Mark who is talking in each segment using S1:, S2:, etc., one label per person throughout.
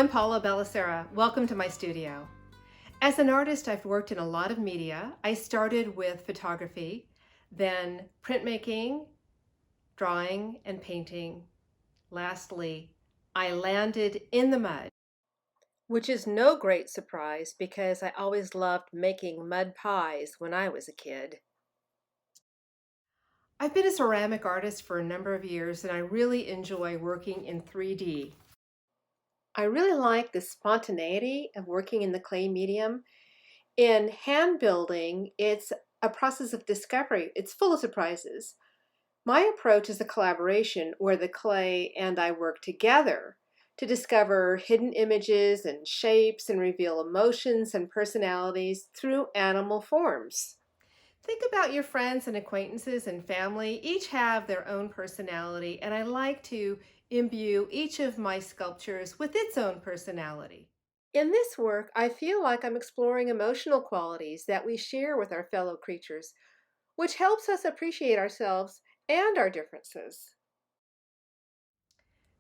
S1: I'm Paula Bellacera. Welcome to my studio. As an artist, I've worked in a lot of media. I started with photography, then printmaking, drawing, and painting. Lastly, I landed in the mud, which is no great surprise because I always loved making mud pies when I was a kid. I've been a ceramic artist for a number of years and I really enjoy working in 3D. I really like the spontaneity of working in the clay medium. In hand building, it's a process of discovery. It's full of surprises. My approach is a collaboration where the clay and I work together to discover hidden images and shapes and reveal emotions and personalities through animal forms. Think about your friends and acquaintances and family. Each have their own personality, and I like to imbue each of my sculptures with its own personality. In this work, I feel like I'm exploring emotional qualities that we share with our fellow creatures, which helps us appreciate ourselves and our differences.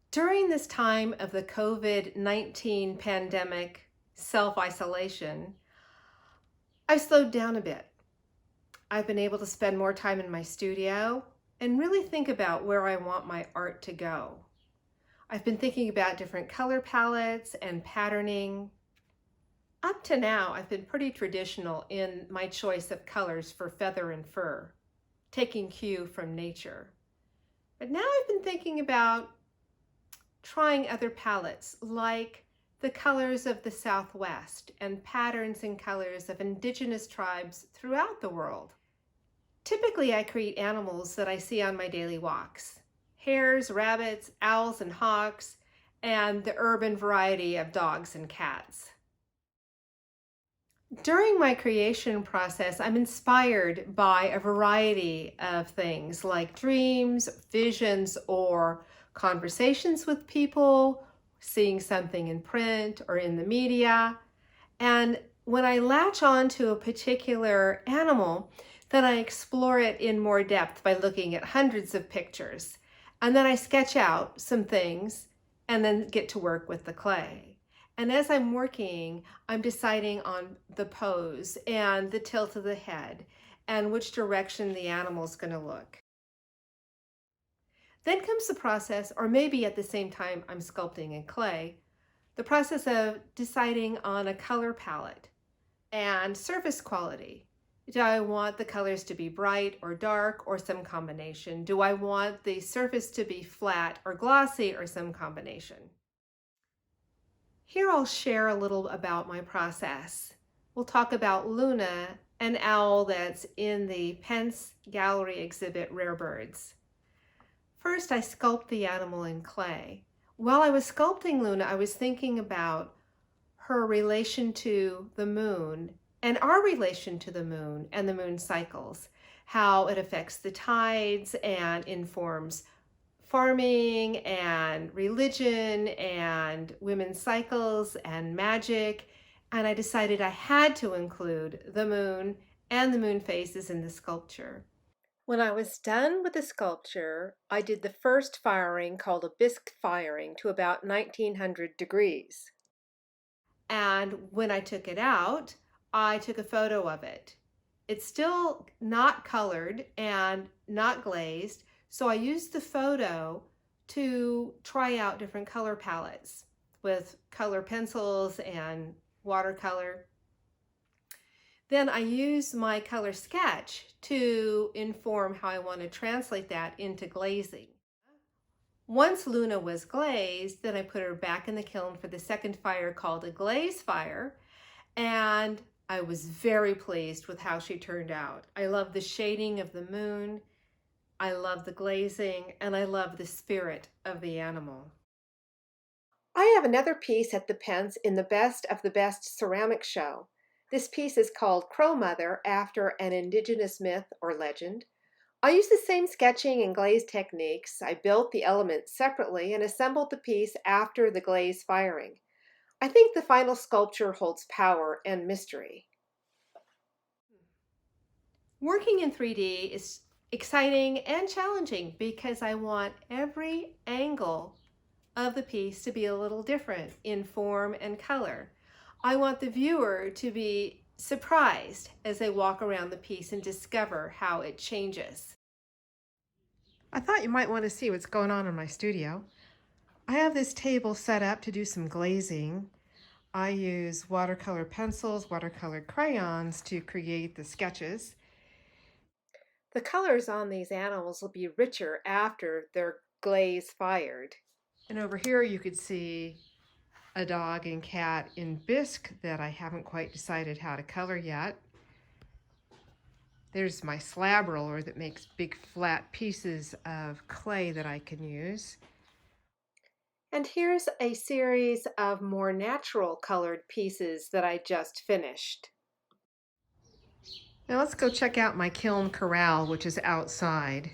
S1: During this time of the COVID-19 pandemic self-isolation, I've slowed down a bit. I've been able to spend more time in my studio and really think about where I want my art to go. I've been thinking about different color palettes and patterning. Up to now, I've been pretty traditional in my choice of colors for feather and fur, taking cue from nature. But now I've been thinking about trying other palettes like the colors of the Southwest and patterns and colors of indigenous tribes throughout the world. Typically, I create animals that I see on my daily walks: hares, rabbits, owls, and hawks, and the urban variety of dogs and cats. During my creation process, I'm inspired by a variety of things like dreams, visions, or conversations with people, seeing something in print or in the media. And when I latch on to a particular animal, then I explore it in more depth by looking at hundreds of pictures. And then I sketch out some things and then get to work with the clay. And as I'm working, I'm deciding on the pose and the tilt of the head and which direction the animal's going to look. Then comes the process, or maybe at the same time I'm sculpting in clay, the process of deciding on a color palette and surface quality. Do I want the colors to be bright or dark or some combination? Do I want the surface to be flat or glossy or some combination? Here I'll share a little about my process. We'll talk about Luna, an owl that's in the Pence Gallery exhibit, Rare Birds. First, I sculpt the animal in clay. While I was sculpting Luna, I was thinking about her relation to the moon and our relation to the moon and the moon cycles, how it affects the tides and informs farming and religion and women's cycles and magic. And I decided I had to include the moon and the moon phases in the sculpture. When I was done with the sculpture, I did the first firing called a Bisque Firing to about 1900 degrees. And when I took it out, I took a photo of it. It's still not colored and not glazed, so I used the photo to try out different color palettes with color pencils and watercolor. Then I use my color sketch to inform how I want to translate that into glazing. Once Luna was glazed, then I put her back in the kiln for the second fire called a glaze fire, and I was very pleased with how she turned out. I love the shading of the moon, I love the glazing, and I love the spirit of the animal. I have another piece at the Pence in the Best of the Best ceramic show. This piece is called Crow Mother, after an indigenous myth or legend. I used the same sketching and glaze techniques. I built the elements separately and assembled the piece after the glaze firing. I think the final sculpture holds power and mystery. Working in 3D is exciting and challenging because I want every angle of the piece to be a little different in form and color. I want the viewer to be surprised as they walk around the piece and discover how it changes. I thought you might want to see what's going on in my studio. I have this table set up to do some glazing. I use watercolor pencils, watercolor crayons to create the sketches. The colors on these animals will be richer after they're glaze fired. And over here you could see a dog and cat in bisque that I haven't quite decided how to color yet. There's my slab roller that makes big flat pieces of clay that I can use. And here's a series of more natural colored pieces that I just finished. Now let's go check out my Kiln Corral, which is outside.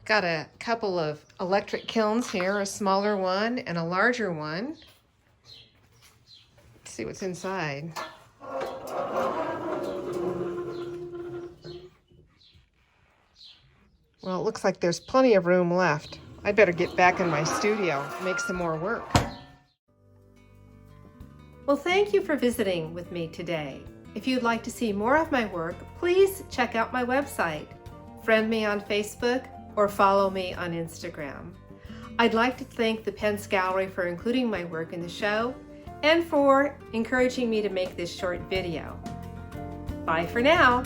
S1: Got a couple of electric kilns here, a smaller one and a larger one. Let's see what's inside. Well, it looks like there's plenty of room left. I better get back in my studio, make some more work. Well, thank you for visiting with me today. If you'd like to see more of my work, please check out my website, friend me on Facebook, or follow me on Instagram. I'd like to thank the Pence Gallery for including my work in the show and for encouraging me to make this short video. Bye for now.